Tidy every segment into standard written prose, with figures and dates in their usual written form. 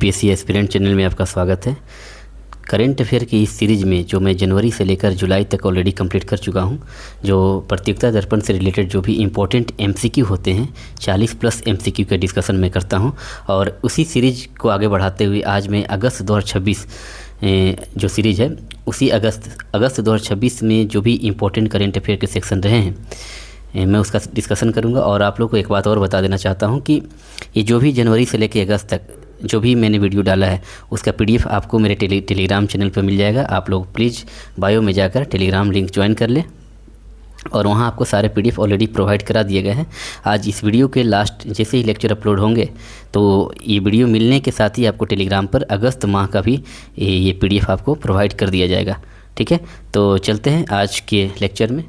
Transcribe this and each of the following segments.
UPSC aspirant channel में आपका स्वागत है। करंट अफेयर की इस सीरीज़ में जो मैं जनवरी से लेकर जुलाई तक ऑलरेडी कंप्लीट कर चुका हूं, जो प्रतियोगिता दर्पण से रिलेटेड जो भी इम्पोर्टेंट एमसीक्यू होते हैं 40+ एमसीक्यू का डिस्कशन मैं करता हूं। और उसी सीरीज़ को आगे बढ़ाते हुए आज मैं अगस्त 2026 जो सीरीज़ है उसी अगस्त 2026 में जो भी इम्पोर्टेंट करंट अफेयर के सेक्शन रहे हैं मैं उसका डिस्कशन करूंगा। और आप लोग को एक बात और बता देना चाहता हूं कि ये जो भी जनवरी से लेकर अगस्त तक जो भी मैंने वीडियो डाला है उसका पीडीएफ आपको मेरे टेलीग्राम चैनल पर मिल जाएगा। आप लोग प्लीज़ बायो में जाकर टेलीग्राम लिंक ज्वाइन कर लें और वहाँ आपको सारे पीडीएफ ऑलरेडी प्रोवाइड करा दिए गए हैं। आज इस वीडियो के लास्ट जैसे ही लेक्चर अपलोड होंगे तो ये वीडियो मिलने के साथ ही आपको टेलीग्राम पर अगस्त माह का भी ये पीडीएफ आपको प्रोवाइड कर दिया जाएगा। ठीक है, तो चलते हैं आज के लेक्चर में।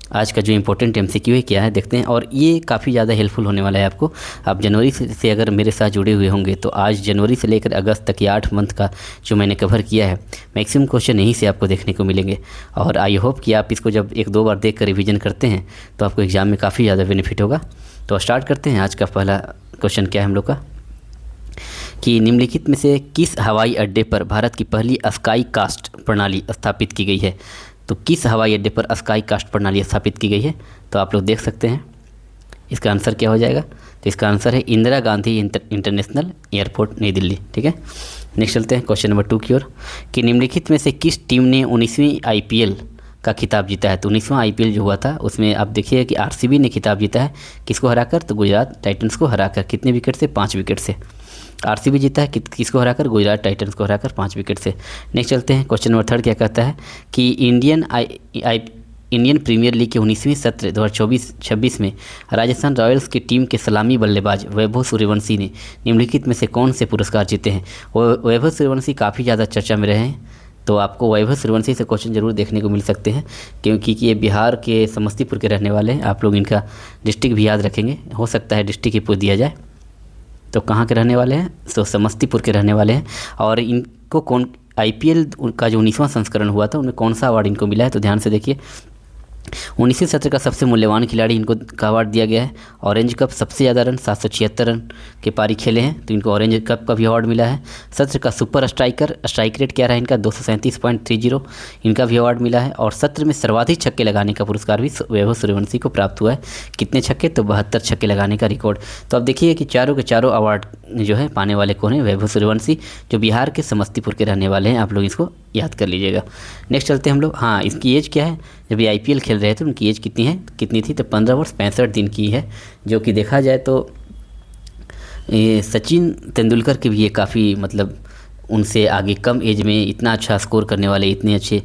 आज का जो इम्पोर्टेंट एमसीक्यू है क्या है देखते हैं, और ये काफ़ी ज़्यादा हेल्पफुल होने वाला है आपको। आप जनवरी से अगर मेरे साथ जुड़े हुए होंगे तो आज जनवरी से लेकर अगस्त तक ये 8 मंथ का जो मैंने कवर किया है मैक्सिमम क्वेश्चन यहीं से आपको देखने को मिलेंगे। और आई होप कि आप इसको जब 1-2 बार देख कर रिविज़न करते हैं तो आपको एग्ज़ाम में काफ़ी ज़्यादा बेनिफिट होगा। तो स्टार्ट करते हैं। आज का पहला क्वेश्चन क्या है हम लोग का कि निम्नलिखित में से किस हवाई अड्डे पर भारत की पहली स्काई कास्ट प्रणाली स्थापित की गई है। तो किस हवाई अड्डे पर स्काई कास्ट प्रणाली स्थापित की गई है, तो आप लोग देख सकते हैं इसका आंसर क्या हो जाएगा। तो इसका आंसर है इंदिरा गांधी इंटरनेशनल एयरपोर्ट, नई दिल्ली। ठीक है, नेक्स्ट चलते हैं क्वेश्चन नंबर 2 की ओर कि निम्नलिखित में से किस टीम ने 19वीं आईपीएल का खिताब जीता है। तो 19वां आईपीएल जो हुआ था उसमें आप देखिए कि आरसीबी ने खिताब जीता है। किसको हराकर, तो गुजरात टाइटंस को हराकर। कितने विकेट से, 5 विकेट से आरसीबी जीता है। किसको हराकर, गुजरात टाइटंस को हराकर 5 विकेट से। नेक्स्ट चलते हैं क्वेश्चन नंबर 3 क्या कहता है कि इंडियन प्रीमियर लीग के 19वीं सत्र 2024-26 में राजस्थान रॉयल्स की टीम के सलामी बल्लेबाज वैभव सूर्यवंशी ने निम्नलिखित में से कौन से पुरस्कार जीते हैं। वैभव सूर्यवंशी काफ़ी ज़्यादा चर्चा में रहे हैं, तो आपको वैभव सूर्यवंशी से क्वेश्चन जरूर देखने को मिल सकते हैं क्योंकि ये बिहार के समस्तीपुर के रहने वाले हैं। आप लोग इनका डिस्ट्रिक्ट भी याद रखेंगे, हो सकता है डिस्ट्रिक्ट ही पूछ दिया जाए। तो कहाँ के रहने वाले हैं, तो समस्तीपुर के रहने वाले हैं। और इनको कौन आईपीएल का जो 19वां संस्करण हुआ था उनमें कौन सा अवार्ड इनको मिला है, तो ध्यान से देखिए 19वीं सत्र का सबसे मूल्यवान खिलाड़ी इनको का अवार्ड दिया गया है। ऑरेंज कप सबसे ज़्यादा रन 776 रन के पारी खेले हैं तो इनको ऑरेंज कप का भी अवार्ड मिला है। सत्र का सुपर स्ट्राइक रेट क्या रहा है इनका 237.30 इनका भी अवार्ड मिला है। और सत्र में सर्वाधिक छक्के लगाने का पुरस्कार भी वैभव सूर्यवंशी को प्राप्त हुआ है। कितने छक्के, तो 72 छक्के लगाने का रिकॉर्ड। तो अब देखिए कि चारों के चारों अवार्ड जो है पाने वाले कौन है, वैभव सूर्यवंशी जो बिहार के समस्तीपुर के रहने वाले हैं। आप लोग इसको याद कर लीजिएगा। नेक्स्ट चलते हैं हम लोग। हाँ, इसकी एज क्या है, जब ये आईपीएल खेल रहे थे उनकी एज कितनी थी, तो 15 वर्ष 65 दिन की है। जो कि देखा जाए तो ये सचिन तेंदुलकर के भी ये काफ़ी मतलब उनसे आगे कम एज में इतना अच्छा स्कोर करने वाले, इतने अच्छे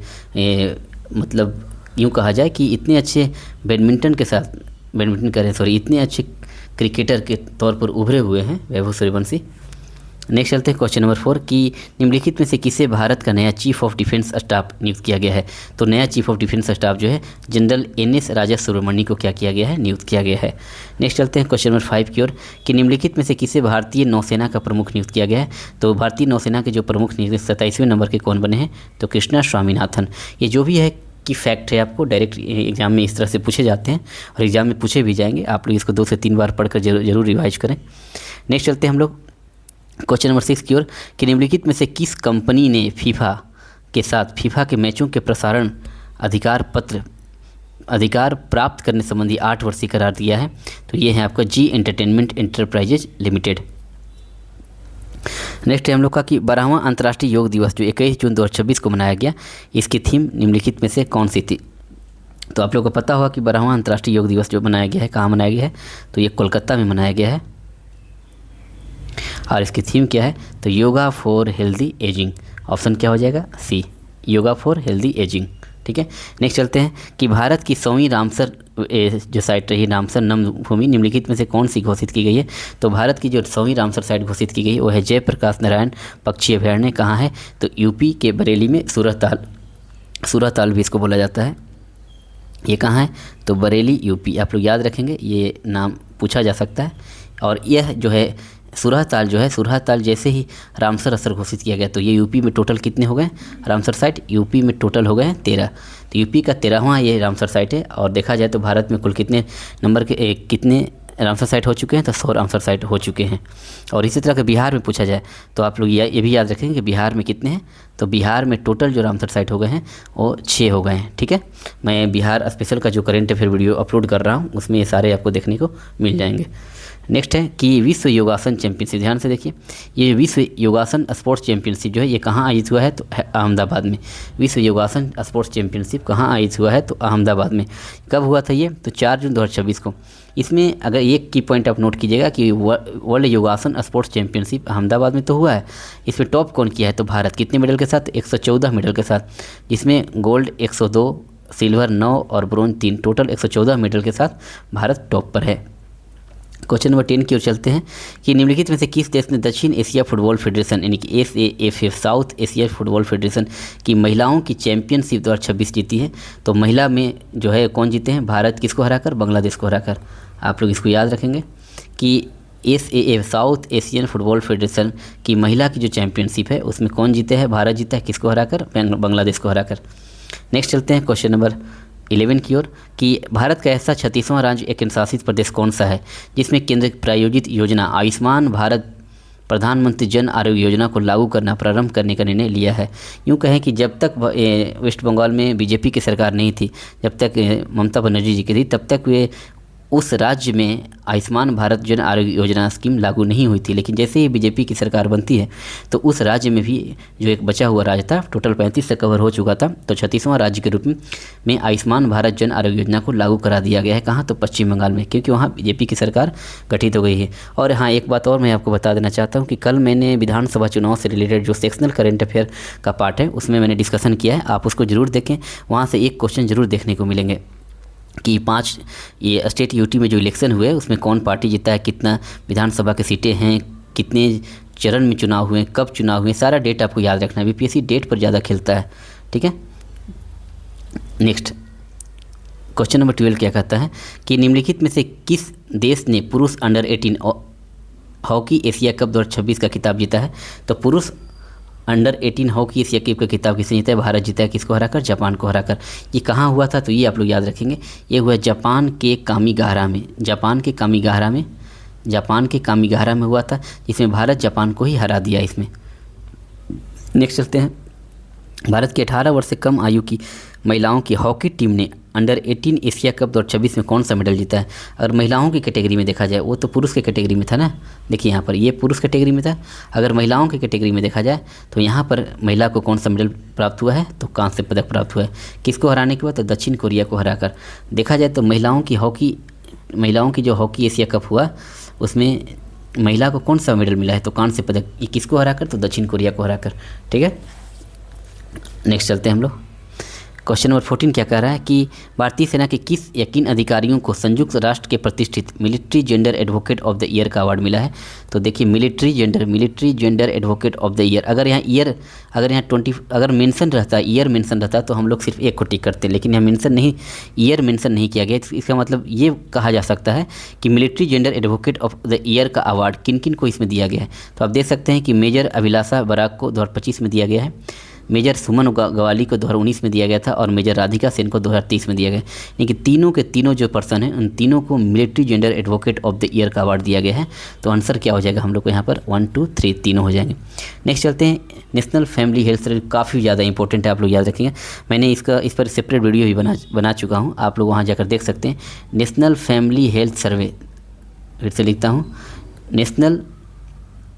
मतलब यूँ कहा जाए कि इतने अच्छे इतने अच्छे क्रिकेटर के तौर पर उभरे हुए हैं वैभव सूर्यवंशी। नेक्स्ट चलते हैं क्वेश्चन नंबर 4 कि निम्नलिखित में से किसे भारत का नया चीफ ऑफ डिफेंस स्टाफ नियुक्त किया गया है। तो नया चीफ ऑफ डिफेंस स्टाफ जो है जनरल NS राजा सुब्रमण्यम को क्या किया गया है, नियुक्त किया गया है। नेक्स्ट चलते हैं क्वेश्चन नंबर 5 की ओर कि निम्नलिखित में से किसे भारतीय नौसेना का प्रमुख नियुक्त किया गया है। तो भारतीय नौसेना के जो प्रमुख नियुक्त 27वें नंबर के कौन बने हैं, तो कृष्णा स्वामीनाथन। ये जो भी है कि फैक्ट है आपको डायरेक्ट एग्जाम में इस तरह से पूछे जाते हैं और एग्जाम में पूछे भी जाएंगे। आप लोग इसको 2 से 3 बार पढ़कर जरूर रिवाइज करें। नेक्स्ट चलते हैं हम लोग क्वेश्चन नंबर 6 की ओर कि निम्नलिखित में से किस कंपनी ने फीफा के मैचों के प्रसारण अधिकार प्राप्त करने संबंधी 8 वर्षीय करार दिया है। तो ये है आपका जी एंटरटेनमेंट एंटरप्राइजेज लिमिटेड। नेक्स्ट है हम लोग का कि 12वां अंतर्राष्ट्रीय योग दिवस जो 21 जून 2026 को मनाया गया, इसकी थीम निम्नलिखित में से कौन सी थी। तो आप लोग को पता होगा कि 12वां अंतर्राष्ट्रीय योग दिवस जो मनाया गया है कहाँ मनाया गया है, तो ये कोलकाता में मनाया गया है। और इसकी थीम क्या है, तो yoga for healthy ageing. Option क्या हो जाएगा, सी, योगा फॉर हेल्दी एजिंग। ठीक है, नेक्स्ट चलते हैं कि भारत की 100वीं रामसर जो साइट रही रामसर नमभूमि निम्नलिखित में से कौन सी घोषित की गई है। तो भारत की जो 100वीं रामसर साइट घोषित की गई वो है जयप्रकाश नारायण पक्षी अभयारण्य। कहाँ है, तो यूपी के बरेली में सूरताल भी इसको बोला जाता है। ये कहाँ है, तो बरेली यूपी। आप लोग याद रखेंगे, ये नाम पूछा जा सकता है। और यह जो है सुरहताल जैसे ही रामसर असर घोषित किया गया तो ये यूपी में टोटल कितने हो गए रामसर साइट, यूपी में टोटल हो गए हैं 13। तो यूपी का 13वां ये रामसर साइट है। और देखा जाए तो भारत में कुल कितने नंबर के कितने रामसर साइट हो चुके हैं तो 100 रामसर साइट हो चुके हैं। और इसी तरह के बिहार में पूछा जाए तो आप लोग ये भी याद रखेंगे कि बिहार में कितने हैं, तो बिहार में टोटल जो रामसर साइट हो गए हैं वो 6 हो गए हैं। ठीक है, मैं बिहार स्पेशल का जो करेंट अफेयर वीडियो अपलोड कर रहा हूँ उसमें ये सारे आपको देखने को मिल जाएंगे। नेक्स्ट है कि विश्व योगासन चैंपियनशिप, ध्यान से देखिए, ये विश्व योगासन स्पोर्ट्स चैंपियनशिप जो है ये कहाँ आयोजित हुआ है, तो अहमदाबाद में। विश्व योगासन स्पोर्ट्स चैंपियनशिप कहाँ आयोजित हुआ है, तो अहमदाबाद में। कब हुआ था ये, तो 4 जून 2026 को। इसमें अगर एक की पॉइंट आप नोट कीजिएगा कि वर्ल्ड योगासन स्पोर्ट्स चैंपियनशिप अहमदाबाद में तो हुआ है। इसमें टॉप कौन किया है, तो भारत। कितने मेडल के साथ, 114 मेडल के साथ, जिसमें गोल्ड 102, सिल्वर 9 और ब्रोंज 3, टोटल 114 मेडल के साथ भारत टॉप पर है। क्वेश्चन नंबर 10 की ओर चलते हैं कि निम्नलिखित में से किस देश ने दक्षिण एशिया फुटबॉल फेडरेशन यानी कि SAFF south Asia football federation की महिलाओं की चैंपियनशिप 2026 जीती है। तो महिला में जो है कौन जीते हैं, भारत किसको हराकर, बांग्लादेश को हराकर। आप लोग इसको याद रखेंगे कि SAF south Asian football federation की महिला की जो चैंपियनशिप है उसमें कौन जीते हैं, भारत जीता है, किसको हराकर, बांग्लादेश को हराकर। नेक्स्ट चलते हैं क्वेश्चन नंबर 11 की ओर कि भारत का ऐसा 36वां राज्य या केंद्र शासित प्रदेश कौन सा है जिसमें केंद्र प्रायोजित योजना आयुष्मान भारत प्रधानमंत्री जन आरोग्य योजना को लागू करना प्रारंभ करने का निर्णय लिया है। यूँ कहें कि जब तक वेस्ट बंगाल में बीजेपी की सरकार नहीं थी, जब तक ममता बनर्जी जी की थी, तब तक वे उस राज्य में आयुष्मान भारत जन आरोग्य योजना स्कीम लागू नहीं हुई थी। लेकिन जैसे ही बीजेपी की सरकार बनती है तो उस राज्य में भी जो एक बचा हुआ राज्य था, टोटल 35 से कवर हो चुका था, तो 36वां राज्य के रूप में आयुष्मान भारत जन आरोग्य योजना को लागू करा दिया गया है। कहाँ, तो पश्चिम बंगाल में, क्योंकि वहाँ बीजेपी की सरकार गठित हो गई है। और हाँ, एक बात और मैं आपको बता देना चाहता हूँ कि कल मैंने विधानसभा चुनाव से रिलेटेड जो सेक्शनल करेंट अफेयर का पार्ट है उसमें मैंने डिस्कशन किया है, आप उसको ज़रूर देखें। वहाँ से एक क्वेश्चन ज़रूर देखने को मिलेंगे कि 5 ये स्टेट यूटी में जो इलेक्शन हुए उसमें कौन पार्टी जीता है, कितना विधानसभा की सीटें हैं, कितने चरण में चुनाव हुए, कब चुनाव हुए, सारा डेट आपको याद रखना है। बीपीएससी डेट पर ज़्यादा खेलता है। ठीक है, नेक्स्ट क्वेश्चन नंबर 12 क्या कहता है कि निम्नलिखित में से किस देश ने पुरुष अंडर 18 हॉकी एशिया कप 2026 का खिताब जीता है, तो पुरुष अंडर 18 हॉकी एशिया कप का खिताब किसने जीता है, भारत जीता है, किसको हराकर, जापान को हराकर। ये कहाँ हुआ था, तो ये आप लोग याद रखेंगे, ये हुआ जापान के कामीगाहरा में, जापान के कामीगाहरा में हुआ था, जिसमें भारत जापान को ही हरा दिया इसमें। नेक्स्ट चलते हैं, भारत की 18 वर्ष से कम आयु की महिलाओं की हॉकी टीम ने अंडर 18 एशिया कप 2026 में कौन सा मेडल जीता है। अगर महिलाओं की कैटेगरी में देखा जाए, वो तो पुरुष के कैटेगरी में था ना, देखिए यहाँ पर ये पुरुष कैटेगरी में था। अगर महिलाओं की कैटेगरी में देखा जाए तो यहाँ पर महिला को कौन सा मेडल प्राप्त हुआ है, तो कांस्य पदक प्राप्त हुआ है। किसको हराने के बाद, तो दक्षिण कोरिया को हराकर। देखा जाए तो महिलाओं की जो हॉकी एशिया कप हुआ उसमें महिला को कौन सा मेडल मिला है, तो कांस्य पदक। ये किसको हराकर, तो दक्षिण कोरिया को हराकर। ठीक है, नेक्स्ट चलते हैं हम लोग। क्वेश्चन नंबर 14 क्या कह रहा है कि भारतीय सेना के किस यकीन अधिकारियों को संयुक्त राष्ट्र के प्रतिष्ठित military gender advocate of the year का अवार्ड मिला है। तो देखिए, military gender advocate of the year, अगर यहाँ 20 अगर मेंशन रहता है, ईयर मेंशन रहता है तो हम लोग सिर्फ एक को टिक करते हैं, लेकिन यहाँ मेंशन नहीं, ईयर मेंशन नहीं किया गया। इसका मतलब ये कहा जा सकता है कि military gender advocate of the year का अवार्ड किन किन को इसमें दिया गया है। तो आप देख सकते हैं कि मेजर अभिलाषा बराक को 2025 में दिया गया है, मेजर सुमन गवाली को 2019 में दिया गया था और मेजर राधिका सेन को 2023 में दिया गया। यानी कि तीनों के तीनों जो पर्सन हैं उन तीनों को military gender advocate of the year का अवार्ड दिया गया है। तो आंसर क्या हो जाएगा हम लोग को यहाँ पर 1 2 3 तीनों हो जाएंगे। नेक्स्ट चलते हैं, नेशनल फैमिली हेल्थ सर्वे काफ़ी ज़्यादा इंपॉर्टेंट है, आप लोग याद रखेंगे। मैंने इस पर सेपरेट वीडियो भी बना चुका हूँ, आप लोग वहाँ जाकर देख सकते हैं। नेशनल फैमिली हेल्थ सर्वे, फिर से लिखता हूँ, नेशनल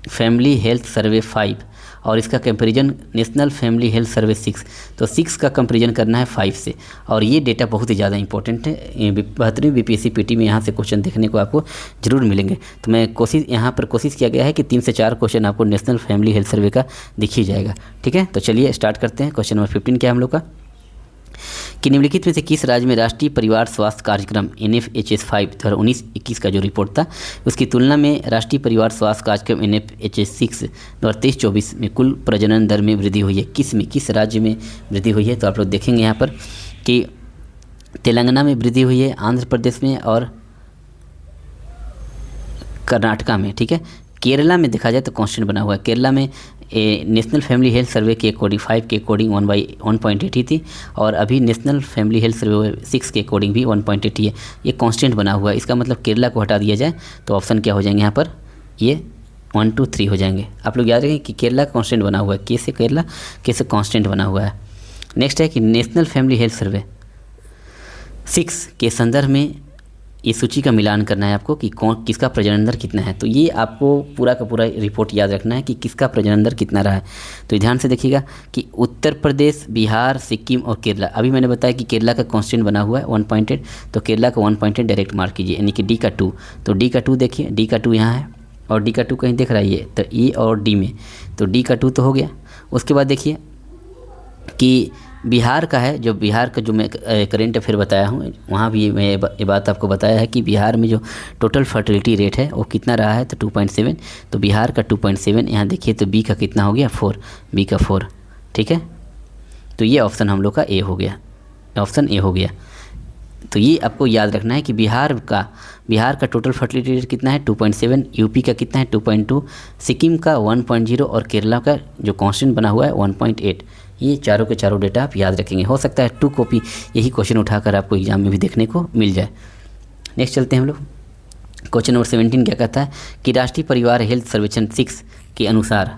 फैमिली हेल्थ सर्वे 5 और इसका comparison national family health survey 6। तो 6 का कंपैरिजन करना है 5 से, और ये डेटा बहुत ही ज़्यादा इंपॉर्टेंट है। 72वीं बीपीएससी पीटी में यहाँ से क्वेश्चन देखने को आपको जरूर मिलेंगे। तो मैं यहाँ पर कोशिश किया गया है कि 3 से 4 क्वेश्चन आपको नेशनल फैमिली हेल्थ सर्वे का दिख ही जाएगा। ठीक है, तो चलिए स्टार्ट करते हैं। क्वेश्चन नंबर 15 क्या है हम लोग का कि निम्नलिखित में से किस राज्य में राष्ट्रीय परिवार स्वास्थ्य कार्यक्रम NFHS 5 2019-21 का जो रिपोर्ट था उसकी तुलना में राष्ट्रीय परिवार स्वास्थ्य कार्यक्रम NFHS 6 2023-24 में कुल प्रजनन दर में वृद्धि हुई है। किस राज्य में वृद्धि हुई है, तो आप लोग देखेंगे यहाँ पर कि तेलंगाना में वृद्धि हुई है, आंध्र प्रदेश में और कर्नाटका में। ठीक है, केरला में देखा जाए तो कांस्टेंट बना हुआ है। केरला में नेशनल फैमिली हेल्थ सर्वे के अकॉर्डिंग 5 के अकॉर्डिंग 1/1.8 ही थी, और अभी नेशनल फैमिली हेल्थ सर्वे 6 के अकॉर्डिंग भी 1.8 ही है। ये कांस्टेंट बना हुआ है। इसका मतलब केरला को हटा दिया जाए तो ऑप्शन क्या हो जाएंगे यहाँ पर, ये 1 2 3 हो जाएंगे। आप लोग याद रखें कि केरला कांस्टेंट बना हुआ है, कैसे केरला कैसे कांस्टेंट बना हुआ है। नेक्स्ट है कि नेशनल फैमिली हेल्थ सर्वे 6 के संदर्भ में ये सूची का मिलान करना है आपको कि कौन किसका प्रजनन दर कितना है। तो ये आपको पूरा का पूरा रिपोर्ट याद रखना है कि किसका प्रजनन दर कितना रहा है। तो ध्यान से देखिएगा कि उत्तर प्रदेश, बिहार, सिक्किम और केरला, अभी मैंने बताया कि केरला का कांस्टेंट बना हुआ है 1.8, तो केरला का 1.8 डायरेक्ट मार्क कीजिए, यानी कि डी का 2। तो डी का 2 देखिए, डी का 2 यहाँ है और डी का 2 कहीं दिख रहा है ये, तो ई और डी में, तो डी का 2 तो हो गया। उसके बाद देखिए कि बिहार का है, जो बिहार का जो मैं करेंट अफेयर बताया हूँ वहाँ भी मैं ये बात आपको बताया है कि बिहार में जो टोटल फर्टिलिटी रेट है वो कितना रहा है, तो 2.7। तो बिहार का 2.7 यहाँ देखिए, तो बी का कितना हो गया 4, बी का 4, ठीक है। तो ये ऑप्शन हम लोग का ए हो गया, ऑप्शन ए हो गया। तो ये आपको याद रखना है कि बिहार का टोटल फर्टिलिटी रेट कितना है 2.7, यूपी का कितना है 2.2, सिक्किम का 1.0 और केरला का जो कांस्टेंट बना हुआ है 1.8। ये चारों के चारों डेटा आप याद रखेंगे। हो सकता है 2 कॉपी यही क्वेश्चन उठाकर आपको एग्जाम में भी देखने को मिल जाए। नेक्स्ट चलते हैं हम लोग। क्वेश्चन नंबर 17 क्या कहता है कि राष्ट्रीय परिवार हेल्थ सर्वेक्षण 6 के अनुसार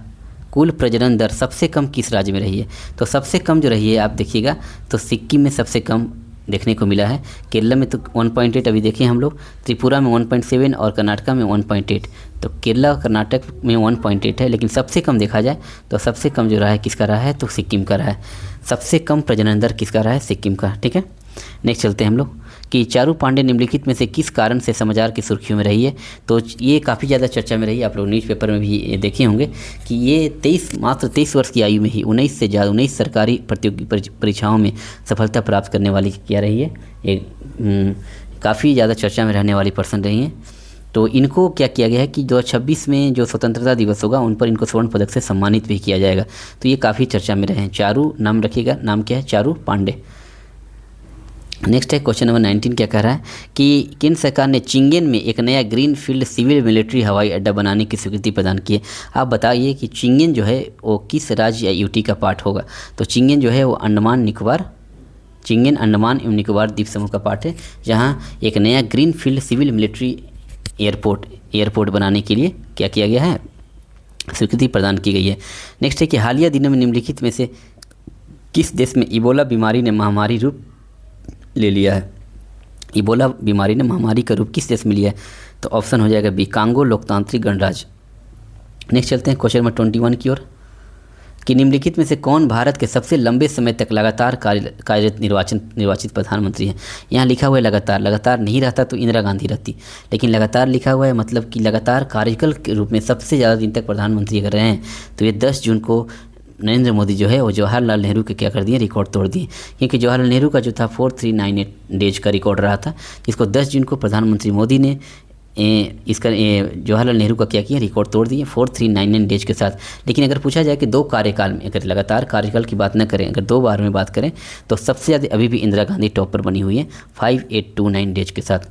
कुल प्रजनन दर सबसे कम किस राज्य में रही है। तो सबसे कम जो रही है आप देखिएगा, तो सिक्किम में सबसे कम देखने को मिला है, केरला में तो 1.8 अभी देखिए हम लोग, त्रिपुरा में 1.7 और कर्नाटका में 1.8। तो केरला कर्नाटक में 1.8 है, लेकिन सबसे कम देखा जाए तो सबसे कम जो रहा है किसका रहा है, तो सिक्किम का रहा है। सबसे कम प्रजनन दर किसका रहा है, सिक्किम का, ठीक है। नेक्स्ट चलते हैं हम लोग कि चारू पांडे निम्नलिखित में से किस कारण से समाचार की सुर्खियों में रही है। तो ये काफ़ी ज़्यादा चर्चा में रही, आप लोग न्यूज़पेपर में भी ये देखे होंगे कि ये मात्र 23 वर्ष की आयु में ही 19 सरकारी प्रतियोगी परीक्षाओं में सफलता प्राप्त करने वाली क्या रही है, ये काफ़ी ज़्यादा चर्चा में रहने वाली पर्सन रही हैं। तो इनको क्या किया गया है कि 2026 में जो स्वतंत्रता दिवस होगा उन पर इनको स्वर्ण पदक से सम्मानित भी किया जाएगा। तो ये काफ़ी चर्चा में रहे हैं। चारू नाम रखिएगा, नाम क्या है, चारू पांडे। नेक्स्ट है क्वेश्चन नंबर 19 क्या कह रहा है कि केंद्र सरकार ने चिंगेन में एक नया ग्रीन फील्ड सिविल मिलिट्री हवाई अड्डा बनाने की स्वीकृति प्रदान की है। आप बताइए कि चिंगेन जो है वो किस राज्य या यूटी का पार्ट होगा। तो चिंगेन जो है वो चिंगेन अंडमान एवं निकोबार द्वीप समूह का पार्ट है, जहाँ एक नया green field civil military airport बनाने के लिए क्या किया गया है, स्वीकृति प्रदान की गई है। नेक्स्ट है कि हालिया दिनों में निम्नलिखित में से किस देश में इबोला बीमारी ने महामारी रूप ले लिया है। इबोला बीमारी ने महामारी का रूप किस देश में लिया है, तो ऑप्शन हो जाएगा बी, कांगो लोकतांत्रिक गणराज्य। नेक्स्ट चलते हैं क्वेश्चन नंबर 21 की ओर कि निम्नलिखित में से कौन भारत के सबसे लंबे समय तक लगातार कार्यरत निर्वाचित प्रधानमंत्री हैं। यहाँ लिखा हुआ है लगातार नहीं रहता तो इंदिरा गांधी रहती, लेकिन लगातार लिखा हुआ है मतलब कि लगातार कार्यकाल के रूप में सबसे ज़्यादा दिन तक प्रधानमंत्री अगर रहे हैं तो ये 10 जून को नरेंद्र मोदी जो है वो जवाहरलाल नेहरू के क्या कर दिए, रिकॉर्ड तोड़ दिए। क्योंकि जवाहरलाल नेहरू का जो था 4398 डेज का रिकॉर्ड रहा था, जिसको 10 जून को प्रधानमंत्री मोदी ने जवाहरलाल नेहरू का क्या किया, रिकॉर्ड तोड़ दिए 4399 डेज के साथ। लेकिन अगर पूछा जाए कि 2 कार्यकाल में, अगर लगातार कार्यकाल की बात न करें, अगर 2 बार में बात करें तो सबसे ज़्यादा अभी भी इंदिरा गांधी टॉप पर बनी हुई है 5829 डेज के साथ,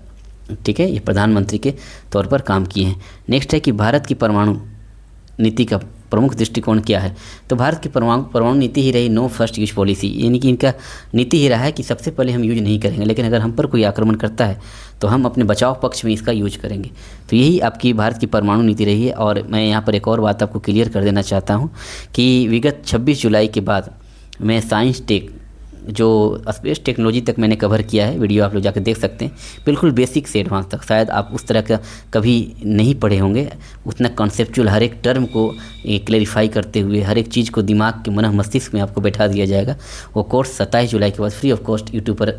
ठीक है। ये प्रधानमंत्री के तौर पर काम किए हैं। नेक्स्ट है कि भारत की परमाणु नीति का प्रमुख दृष्टिकोण क्या है। तो भारत की परमाणु नीति ही रही नो फर्स्ट यूज पॉलिसी, यानी कि इनका नीति ही रहा है कि सबसे पहले हम यूज नहीं करेंगे, लेकिन अगर हम पर कोई आक्रमण करता है तो हम अपने बचाव पक्ष में इसका यूज करेंगे। तो यही आपकी भारत की परमाणु नीति रही है। और मैं यहाँ पर एक और बात आपको क्लियर कर देना चाहता हूँ कि विगत 26 जुलाई के बाद मैं साइंस टेक जो स्पेस टेक्नोलॉजी तक मैंने कवर किया है, वीडियो आप लोग जाकर देख सकते हैं, बिल्कुल बेसिक से एडवांस तक। शायद आप उस तरह का कभी नहीं पढ़े होंगे, उतना कॉन्सेप्चुअल हर एक टर्म को क्लेरिफाई करते हुए हर एक चीज़ को दिमाग के मन मस्तिष्क में आपको बैठा दिया जाएगा। वो कोर्स 27 जुलाई के बाद फ्री ऑफ कॉस्ट यूट्यूब पर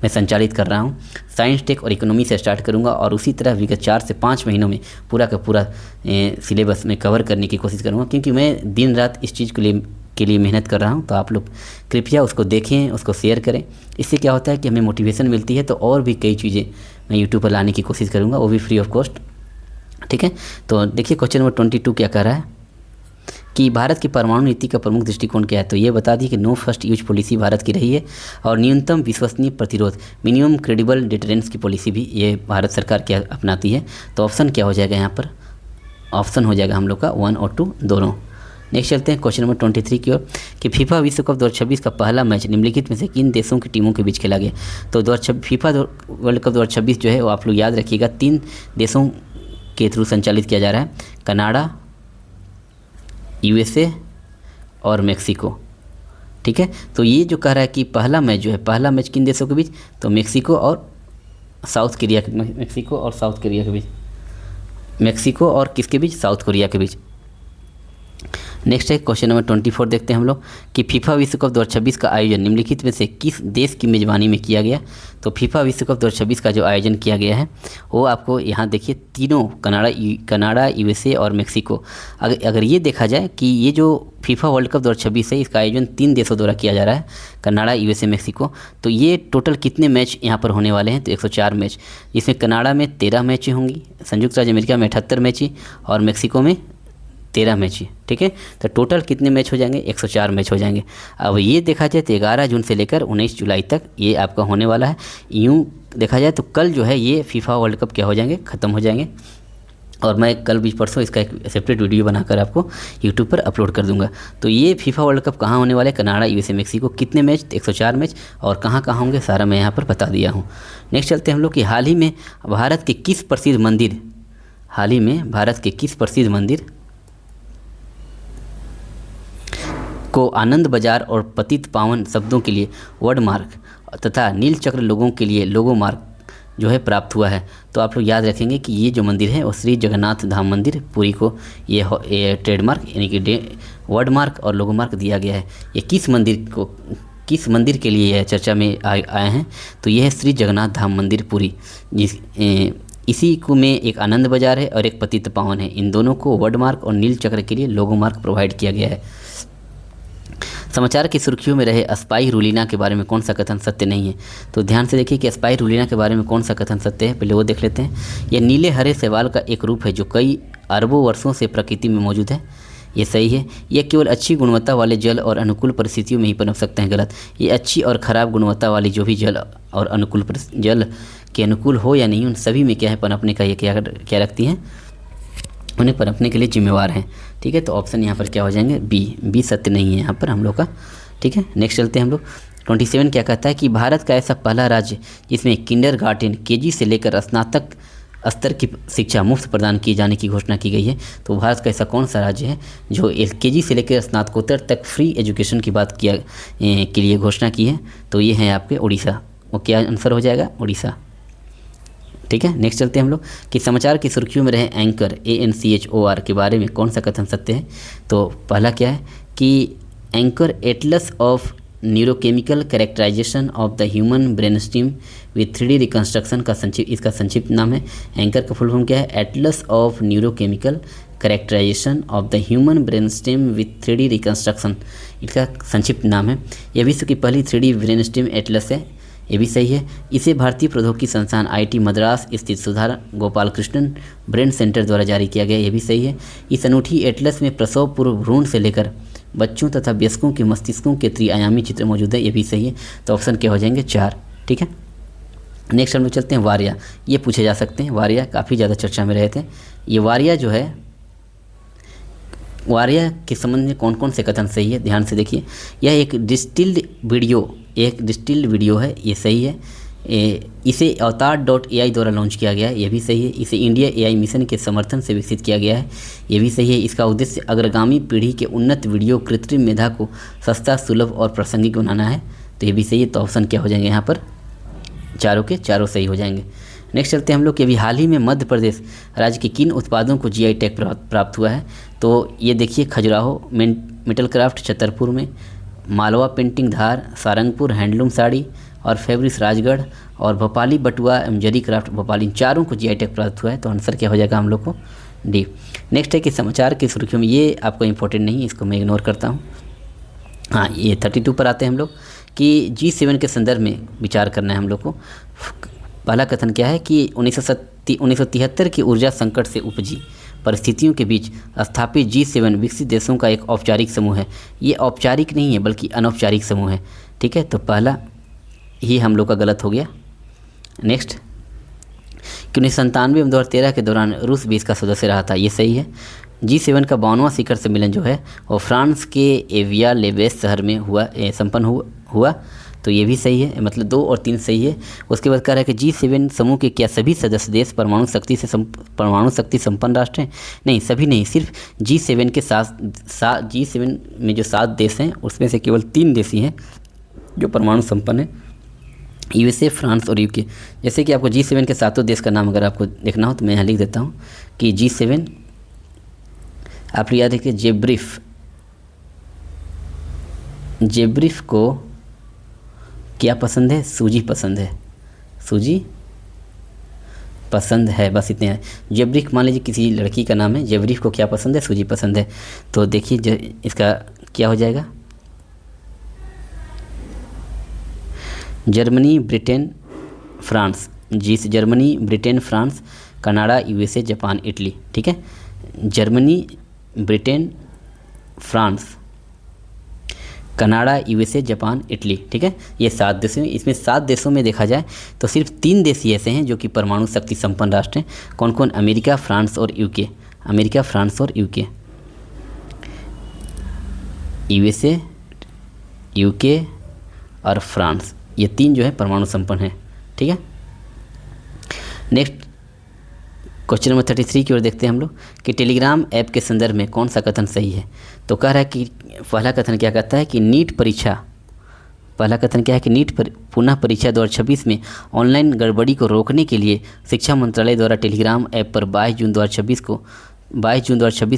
मैं संचालित कर रहा हूँ। साइंस टेक और इकोनॉमी से स्टार्ट करूँगा और उसी तरह विगत 4 से 5 महीनों में पूरा का पूरा सिलेबस में कवर करने की कोशिश करूँगा, क्योंकि मैं दिन रात इस चीज़ के लिए मेहनत कर रहा हूं। तो आप लोग कृपया उसको देखें, उसको शेयर करें। इससे क्या होता है कि हमें मोटिवेशन मिलती है, तो और भी कई चीज़ें मैं यूट्यूब पर लाने की कोशिश करूंगा, वो भी फ्री ऑफ कॉस्ट, ठीक है। तो देखिए क्वेश्चन नंबर 22 क्या कह रहा है कि भारत की परमाणु नीति का प्रमुख दृष्टिकोण क्या है। तो ये बता दी कि no first use policy Bharat की रही है और न्यूनतम विश्वसनीय प्रतिरोध मिनिमम क्रेडिबल डिटरेंस की पॉलिसी भी ये भारत सरकार क्या अपनाती है। तो ऑप्शन क्या हो जाएगा यहाँ पर, ऑप्शन हो जाएगा हम लोग का 1 और 2 दोनों। नेक्स्ट चलते हैं क्वेश्चन नंबर 23 की ओर कि फीफा विश्व कप 2026 का पहला मैच निम्नलिखित में से किन देशों की टीमों के बीच खेला गया। तो फीफा वर्ल्ड कप 2026 जो है वो आप लोग याद रखिएगा 3 देशों के थ्रू संचालित किया जा रहा है, कनाडा, USA और मेक्सिको। ठीक है, तो ये जो कह रहा है कि पहला मैच जो है, पहला मैच किन देशों के बीच, तो मेक्सिको और साउथ कोरिया के बीच, मेक्सिको और किसके बीच, साउथ कोरिया के बीच। नेक्स्ट है क्वेश्चन नंबर 24 देखते हैं हम लोग कि फीफा विश्व कप 2026 का आयोजन निम्नलिखित में से किस देश की मेज़बानी में किया गया। तो फीफा विश्व कप 2026 का जो आयोजन किया गया है वो आपको यहाँ देखिए तीनों कनाडा, USA और मेक्सिको। अगर ये देखा जाए कि ये जो फीफा वर्ल्ड कप 2026 है इसका आयोजन 3 देशों द्वारा किया जा रहा है, कनाडा, USA, मेक्सिको। तो ये टोटल कितने मैच यहाँ पर होने वाले हैं, तो 104 मैच, जिसमें कनाडा में 13 मैचें होंगी, संयुक्त राज्य अमेरिका में 78 मैचें और मेक्सिको में 13 मैच ही। ठीक है, तो टोटल कितने मैच हो जाएंगे, 104 मैच हो जाएंगे। अब ये देखा जाए तो 11 जून से लेकर 19 जुलाई तक ये आपका होने वाला है। यूँ देखा जाए तो कल जो है ये फीफा वर्ल्ड कप क्या हो जाएंगे, ख़त्म हो जाएंगे। और मैं कल भी परसों इसका एक सेपरेट वीडियो बनाकर आपको यूट्यूब पर अपलोड कर दूंगा। तो ये फीफा वर्ल्ड कप कहाँ होने वाले, कनाडा, USA, मेक्सिको। कितने मैच, 104 मैच, और कहाँ कहाँ होंगे सारा मैं यहाँ पर बता दिया हूँ। नेक्स्ट चलते हैं हम लोग कि हाल ही में भारत के किस प्रसिद्ध मंदिर को आनंद बाजार और पतित पावन शब्दों के लिए वर्ड मार्क तथा नील चक्र लोगों के लिए लोगो मार्क जो है प्राप्त हुआ है। तो आप लोग याद रखेंगे कि ये जो मंदिर है वो श्री जगन्नाथ धाम मंदिर पुरी को ये ट्रेडमार्क यानी कि वर्ड मार्क और लोगो मार्क दिया गया है। ये किस मंदिर के लिए यह चर्चा में आए हैं, तो ये है श्री जगन्नाथ धाम मंदिर पुरी, इसी को में एक आनंद बाजार है और एक पतित पावन है। इन दोनों को वर्ड मार्क और नील चक्र के लिए लोगो मार्क प्रोवाइड किया गया है। समाचार की सुर्खियों में रहे स्पाई रूलिना के बारे में कौन सा कथन सत्य नहीं है। तो ध्यान से देखिए कि स्पाई रूलिना के बारे में कौन सा कथन सत्य है, पहले वो देख लेते हैं। यह नीले हरे शैवाल का एक रूप है जो कई अरबों वर्षों से प्रकृति में मौजूद है, ये सही है। यह केवल अच्छी गुणवत्ता वाले जल और अनुकूल परिस्थितियों में ही पनप सकते हैं, गलत। ये अच्छी और ख़राब गुणवत्ता वाली जो भी जल और जल के अनुकूल हो या नहीं, उन सभी में क्या है, पनपने का ये क्या रखती हैं, उन्हें पनपने के लिए जिम्मेवार हैं। ठीक है, तो ऑप्शन यहाँ पर क्या हो जाएंगे, बी सत्य नहीं है यहाँ पर हम लोग का। ठीक है, नेक्स्ट चलते हैं हम लोग। 27 क्या कहता है कि भारत का ऐसा पहला राज्य जिसमें किंडरगार्टन KG से लेकर स्नातक स्तर की शिक्षा मुफ्त प्रदान किए जाने की घोषणा की गई है। तो भारत का ऐसा कौन सा राज्य है जो KG से लेकर स्नातकोत्तर तक फ्री एजुकेशन की बात के लिए घोषणा की है, तो ये है आपके उड़ीसा। वो क्या आंसर हो जाएगा, उड़ीसा। ठीक है, नेक्स्ट चलते हैं हम लोग कि समाचार की सुर्खियों में रहे एंकर ANCHOR के बारे में कौन सा कथन सत्य है। तो पहला क्या है कि anchor atlas of neurochemical characterization of the human brain stem with 3D reconstruction का इसका संक्षिप्त नाम है। एंकर का फुल फॉर्म क्या है, atlas of neurochemical characterization of the human brain stem with 3D reconstruction, इसका संक्षिप्त नाम है। यह विश्व की पहली 3D ब्रेन स्टेम एटलस है, ये भी सही है। इसे भारतीय प्रौद्योगिकी संस्थान IIT मद्रास स्थित सुधा गोपाल कृष्णन ब्रेन सेंटर द्वारा जारी किया गया, ये भी सही है। इस अनूठी एटलस में प्रसव पूर्व भ्रूण से लेकर बच्चों तथा वयस्कों के मस्तिष्कों के त्रिआयामी चित्र मौजूद है, ये भी सही है। तो ऑप्शन क्या हो जाएंगे, 4। ठीक है, नेक्स्ट हम लोग चलते हैं वारिया। ये पूछे जा सकते हैं, वारिया काफ़ी ज़्यादा चर्चा में रहे थे। ये वारिया जो है, वारिया के संबंध में कौन कौन से कथन सही है, ध्यान से देखिए। यह एक डिस्टिल्ड वीडियो है, ये सही है। इसे अवतार.ai द्वारा लॉन्च किया गया है, ये भी सही है। इसे इंडिया AI मिशन के समर्थन से विकसित किया गया है, ये भी सही है। इसका उद्देश्य अग्रगामी पीढ़ी के उन्नत वीडियो कृत्रिम मेधा को सस्ता, सुलभ और प्रासंगिक बनाना है, तो ये भी सही है। तो ऑप्शन क्या हो जाएंगे यहाँ पर, चारों के चारों सही हो जाएंगे। नेक्स्ट चलते हैं हम लोग कि अभी हाल ही में मध्य प्रदेश राज्य के किन उत्पादों को GI टैग प्राप्त हुआ है। तो ये देखिए, खजुराहो मेटल क्राफ्ट छतरपुर में, मालवा पेंटिंग धार, सारंगपुर हैंडलूम साड़ी और फैब्रिक्स राजगढ़, और भोपाली बटुआ एवं जरी क्राफ्ट भोपाली, इन चारों को GI टैग प्राप्त हुआ है। तो आंसर क्या हो जाएगा हम लोग को, डी। नेक्स्ट है कि समाचार की सुर्खियों में, ये आपको इंपॉर्टेंट नहीं, इसको मैं इग्नोर करता हूँ। हाँ, ये 32 पर आते हैं हम लोग कि G7 के संदर्भ में विचार करना है हम लोग को। पहला कथन क्या है कि 1973 की ऊर्जा संकट से उपजी परिस्थितियों के बीच स्थापित G7 विकसित देशों का एक औपचारिक समूह है। ये औपचारिक नहीं है बल्कि अनौपचारिक समूह है। ठीक है, तो पहला ही हम लोग का गलत हो गया। नेक्स्ट, कि 1997 और 2013 के दौरान रूस भी इसका सदस्य रहा था, ये सही है। G7 का 52वां शिखर सम्मेलन जो है वो फ्रांस के एविया लेवेस शहर में संपन्न हुआ, तो ये भी सही है, मतलब 2 और 3 सही है। उसके बाद कह रहा है कि G7 समूह के क्या सभी सदस्य देश परमाणु शक्ति संपन्न राष्ट्र हैं? नहीं, सभी नहीं, सिर्फ G7 के G7 में जो 7 देश हैं उसमें से केवल 3 देश ही हैं जो परमाणु संपन्न है, USA, फ्रांस और UK। जैसे कि आपको G7 के 7 देश का नाम अगर आपको देखना हो तो मैं यहाँ लिख देता हूँ कि G7 आप याद रखिए, जेब्रिफ को क्या पसंद है? सूजी पसंद है, सूजी पसंद है, बस इतने हैं। जेब्रिफ मान लीजिए किसी लड़की का नाम है, जेब्रिफ को क्या पसंद है? सूजी पसंद है। तो देखिए इसका क्या हो जाएगा, Germany, Britain, France. Germany, Britain, France, Canada, USA, Japan, Italy. ठीक है, Germany, Britain, France, Canada, USA, Japan, Italy. ठीक है, ये 7 देश हैं। इसमें 7 देशों में देखा जाए तो सिर्फ 3 देश ही ऐसे हैं जो कि परमाणु शक्ति संपन्न राष्ट्र हैं। कौन कौन? अमेरिका, फ्रांस और UK। अमेरिका, फ्रांस और UK। USA, UK और फ्रांस, ये 3 जो है परमाणु संपन्न है। ठीक है, नेक्स्ट क्वेश्चन नंबर 33 की ओर देखते हैं हम लोग कि टेलीग्राम ऐप के संदर्भ में कौन सा कथन सही है? तो कह रहा है कि पहला कथन क्या कहता है कि नीट परीक्षा, पहला कथन क्या है कि नीट पुनः परीक्षा 2026 में ऑनलाइन गड़बड़ी को रोकने के लिए शिक्षा मंत्रालय द्वारा टेलीग्राम ऐप पर 22 जून 2026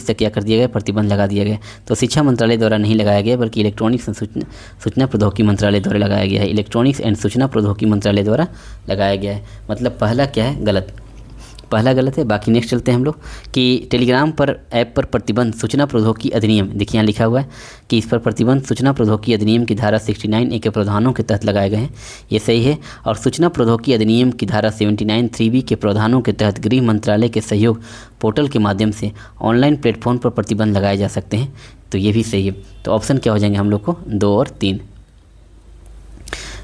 तक क्या कर दिया गया? प्रतिबंध लगा दिया गया। तो शिक्षा मंत्रालय द्वारा नहीं लगाया गया बल्कि इलेक्ट्रॉनिक्स एंड सूचना प्रौद्योगिकी मंत्रालय द्वारा लगाया गया है। इलेक्ट्रॉनिक्स एंड सूचना प्रौद्योगिकी मंत्रालय द्वारा लगाया गया है, मतलब पहला क्या है? गलत, पहला गलत है। बाकी नेक्स्ट चलते हैं हम लोग कि टेलीग्राम पर ऐप पर प्रतिबंध सूचना प्रौद्योगिकी अधिनियम, देखिए यहाँ लिखा हुआ है कि इस पर प्रतिबंध सूचना प्रौद्योगिकी अधिनियम की धारा 69A के प्रावधानों के तहत लगाए गए हैं, ये सही है। और सूचना प्रौद्योगिकी अधिनियम की धारा 79(3)B के प्रावधानों के तहत गृह मंत्रालय के सहयोग पोर्टल के माध्यम से ऑनलाइन प्लेटफॉर्म पर प्रतिबंध लगाए जा सकते हैं, तो ये भी सही है। तो ऑप्शन क्या हो जाएंगे हम लोग को? 2 और 3।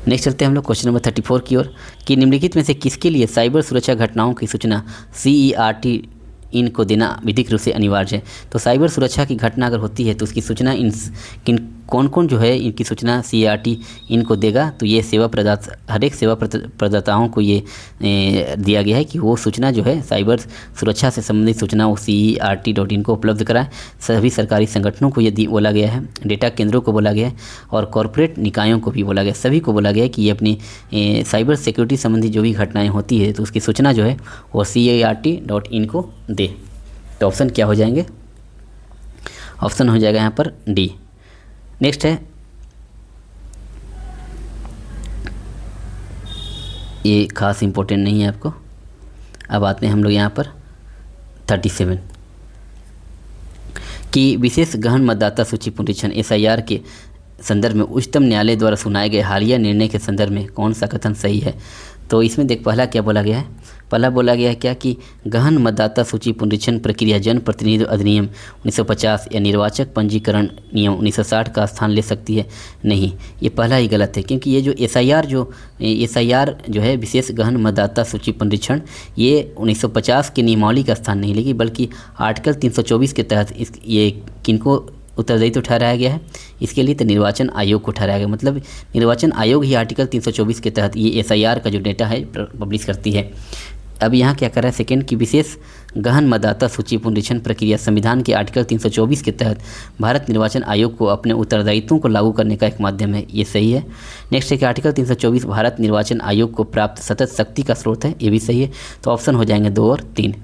नेक्स्ट चलते हैं हम लोग क्वेश्चन नंबर 34 की ओर कि निम्नलिखित में से किसके लिए साइबर सुरक्षा घटनाओं की सूचना CERT इनको देना विधिक रूप से अनिवार्य है? तो साइबर सुरक्षा की घटना अगर होती है तो उसकी सूचना कौन कौन जो है इनकी सूचना CERT इनको देगा? तो ये हर एक सेवा प्रदाताओं को ये दिया गया है कि वो सूचना जो है साइबर सुरक्षा से संबंधित सूचना वो CERT.in को उपलब्ध कराएं। सभी सरकारी संगठनों को ये बोला गया है, डेटा केंद्रों को बोला गया है और कॉरपोरेट निकायों को भी बोला गया, सभी को बोला गया है कि ये अपनी साइबर सिक्योरिटी संबंधी जो भी घटनाएँ होती है तो उसकी सूचना जो है वो CERT.in को दे। तो ऑप्शन क्या हो जाएंगे? ऑप्शन हो जाएगा यहाँ पर D। नेक्स्ट है, ये खास इंपॉर्टेंट नहीं है आपको। अब आते हैं हम लोग यहाँ पर 37 कि विशेष गहन मतदाता सूची पुनरीक्षण SIR के संदर्भ में उच्चतम न्यायालय द्वारा सुनाए गए हालिया निर्णय के संदर्भ में कौन सा कथन सही है? तो इसमें देख, पहला क्या बोला गया है? पहला बोला गया है क्या कि गहन मतदाता सूची पुनरीक्षण प्रक्रिया जन प्रतिनिधित्व अधिनियम 1950 या निर्वाचक पंजीकरण नियम 1960 का स्थान ले सकती है? नहीं, ये पहला ही गलत है, क्योंकि ये जो SIR जो है विशेष गहन मतदाता सूची पुनरीक्षण, ये 1950 के नियमावली का स्थान नहीं लेगी, बल्कि आर्टिकल 324 के तहत ये किनको उत्तरदायित्व ठहराया गया है? इसके लिए तो निर्वाचन आयोग को ठहराया गया, मतलब निर्वाचन आयोग ही आर्टिकल 324 के तहत ये SIR का जो डेटा है पब्लिश करती है। अब यहाँ क्या कर रहा है सेकेंड की विशेष गहन मतदाता सूची पुनरीक्षण प्रक्रिया संविधान के आर्टिकल 324 के तहत भारत निर्वाचन आयोग को अपने उत्तरदायित्वों को लागू करने का एक माध्यम है, ये सही है। नेक्स्ट है कि आर्टिकल 324 भारत निर्वाचन आयोग को प्राप्त सतत शक्ति का स्रोत है, ये भी सही है। तो ऑप्शन हो जाएंगे 2 और 3।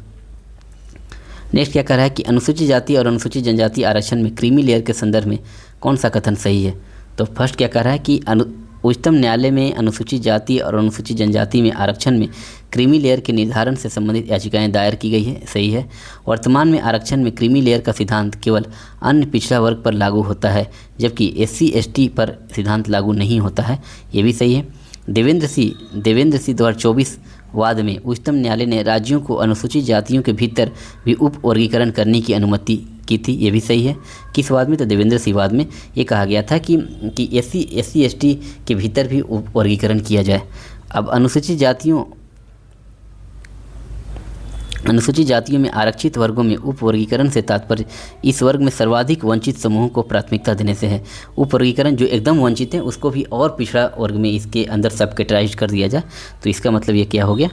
नेक्स्ट क्या कर रहा है कि अनुसूचित जाति और अनुसूचित जनजाति आरक्षण में क्रीमी लेयर के संदर्भ में कौन सा कथन सही है? तो फर्स्ट क्या कर रहा है कि उच्चतम न्यायालय में अनुसूचित जाति और अनुसूचित जनजाति में आरक्षण में क्रीमी लेयर के निर्धारण से संबंधित याचिकाएं दायर की गई है, सही है। वर्तमान में आरक्षण में क्रीमी लेयर का सिद्धांत केवल अन्य पिछड़ा वर्ग पर लागू होता है, जबकि SC ST पर सिद्धांत लागू नहीं होता है, ये भी सही है। देवेंद्र सिंह 2024 वाद में उच्चतम न्यायालय ने राज्यों को अनुसूचित जातियों के भीतर भी उप वर्गीकरण करने की अनुमति की थी, ये भी सही है। किस वाद में? तो देवेंद्र सिंह वाद में ये कहा गया था कि SC ST के भीतर भी उप वर्गीकरण किया जाए। अब अनुसूचित जातियों अनुसूचित जातियों में आरक्षित वर्गों में उपवर्गीकरण से तात्पर्य इस वर्ग में सर्वाधिक वंचित समूहों को प्राथमिकता देने से है। उपवर्गीकरण जो एकदम वंचित है उसको भी और पिछड़ा वर्ग में इसके अंदर सब कैटेगराइज कर दिया जाए, तो इसका मतलब ये क्या हो गया,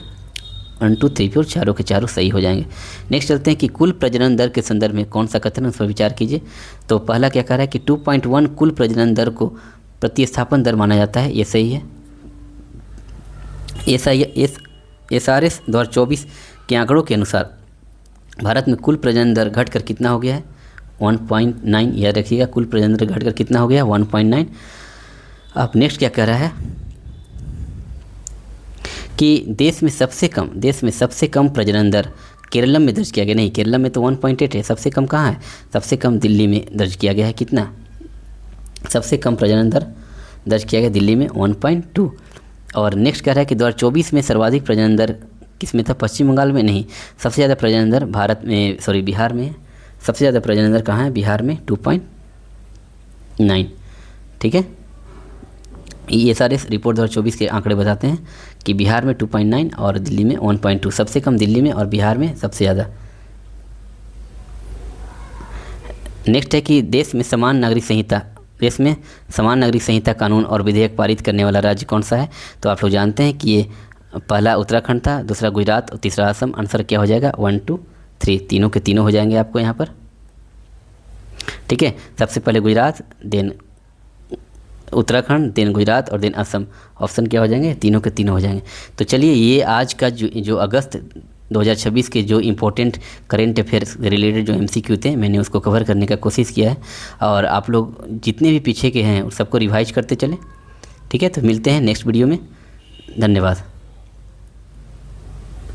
1 2 3 4 चारों के चारों सही हो जाएंगे। नेक्स्ट चलते हैं कि कुल प्रजनन दर के संदर्भ में कौन सा कथन, उस पर विचार कीजिए। तो पहला क्या कह रहा है कि 2.1 कुल प्रजनन दर को प्रतिस्थापन दर माना जाता है, ये सही है। SRS 2024 के आंकड़ों के अनुसार भारत में कुल प्रजनन दर घटकर कितना हो गया है, 1.9। याद रखिएगा, कुल प्रजनन दर घटकर कितना हो गया, 1.9। अब नेक्स्ट क्या कह रहा है कि देश में सबसे कम प्रजनन दर केरलम में दर्ज किया गया। नहीं, केरलम में तो 1.8 है, सबसे कम कहाँ है, सबसे कम दिल्ली में दर्ज किया गया है। कितना, सबसे कम प्रजनन दर दर्ज किया गया दिल्ली में 1.2। और नेक्स्ट कह रहा है कि 2024 में सर्वाधिक प्रजनन दर किस में था, पश्चिम बंगाल में नहीं, सबसे ज़्यादा प्रजनन दर बिहार में है। सबसे ज़्यादा प्रजनन दर कहाँ है, बिहार में 2.9। ठीक है, SRS रिपोर्ट 2024 के आंकड़े बताते हैं कि बिहार में 2.9 और दिल्ली में 1.2, सबसे कम दिल्ली में और बिहार में सबसे ज़्यादा। नेक्स्ट है कि देश में समान नागरिक संहिता कानून और विधेयक पारित करने वाला राज्य कौन सा है। तो आप लोग जानते हैं कि ये पहला उत्तराखंड था, दूसरा गुजरात और तीसरा असम। आंसर क्या हो जाएगा, 1 2 3, तीनों के तीनों हो जाएंगे आपको यहाँ पर। ठीक है, सबसे पहले गुजरात, देन उत्तराखंड, देन गुजरात और देन असम। ऑप्शन क्या हो जाएंगे, तीनों के तीनों हो जाएंगे। तो चलिए, ये आज का जो अगस्त 2026 के जो इम्पोर्टेंट करेंट अफेयर्स से रिलेटेड जो MCQ थे, मैंने उसको कवर करने का कोशिश किया है। और आप लोग जितने भी पीछे के हैं उस सबको रिवाइज करते चलें। ठीक है, तो मिलते हैं नेक्स्ट वीडियो में। धन्यवाद।